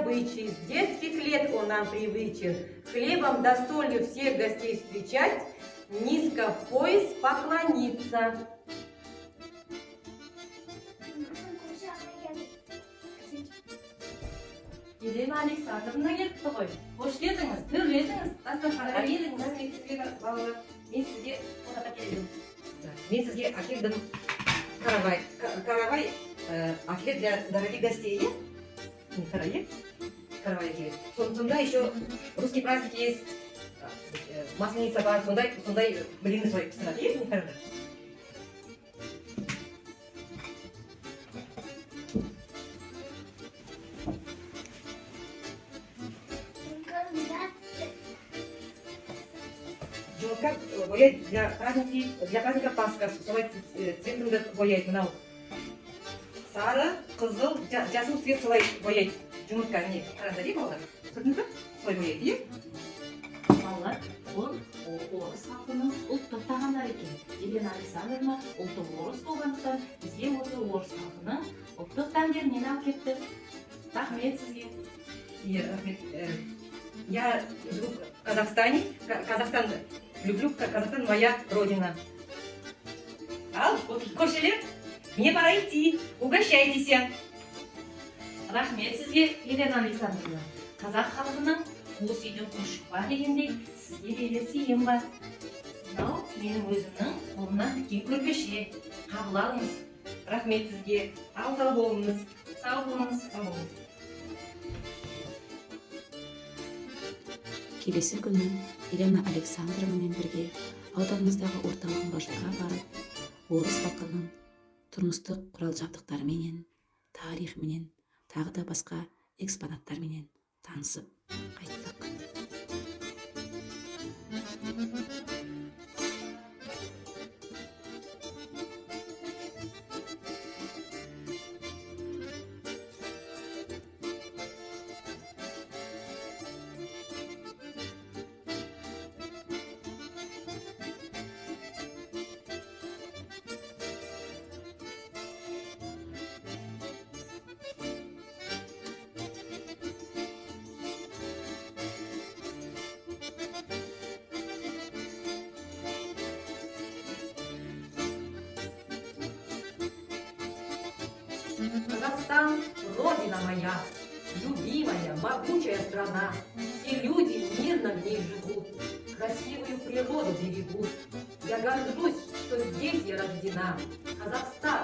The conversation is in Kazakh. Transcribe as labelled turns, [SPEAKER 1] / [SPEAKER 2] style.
[SPEAKER 1] обычай, с детских лет он нам привычен. Хлебом да солью всех гостей встречать, низко в пояс поклониться.
[SPEAKER 2] Елена Александровна кетті ғой. Қош келдіңіз, төрледіңіз, дастарханға келдіңіз.
[SPEAKER 3] Мен сізге балалар,
[SPEAKER 2] Мен сізге қонақ әкелдім.
[SPEAKER 3] мен сізге әкелдім каравай. Каравай әкеледі для дорогих гостей, иә? Не каравай, каравай әкеледі. Сонда еще русский праздник есть, масленица бар, сондай блины той пісіреді, иә? Не каравай. Жұмыртқа бояйды для праздника Пасха, солай цветіңді бояйды, мынау. Сары, қызыл, жасыл цвет солай бояйды. Жұмыртқа, не, қараңдар, е, балалар? Көрдіңіз бе? Солай бояйды, е?
[SPEAKER 2] Балалар, бұл орыс халқының ұлттық тағамдары екен. Елена Александровна ұлттық орыс болғандықтан бізге осы орыс халқының ұлттық дәмдерінен алып кетті. Рахмет сізге.
[SPEAKER 3] Рахмет. Я живу в Казахстане. Казахстан люблю, Казахстан моя родина. Ал, көршілер, мне пора идти. Угощайтесь.
[SPEAKER 2] Рахмет сізге, Елена Александровна. Қазақ халқының қуыс үйден көшіп бар дегендей, сізге берер сыйым бар. Мынау менің өзімнің қолымнан тіккен көрпеше. Қабыл алыңыз.
[SPEAKER 3] Рахмет сізге. Сау болыңыз.
[SPEAKER 2] Сау болыңыз.
[SPEAKER 3] Сау болыңыз.
[SPEAKER 4] Келесі күні Елена Александровнамен бірге ауданымыздағы орталық мұражайға барып, орыс халқының тұрмыстық құрал жабдықтарыменен, тарихыменен, тағы да басқа экспонаттарменен танысып қайттық.
[SPEAKER 1] Казахстан, родина моя, любимая, могучая страна. Все люди мирно в ней живут, красивую природу берегут. Я горжусь, что здесь я рождена. Казахстан,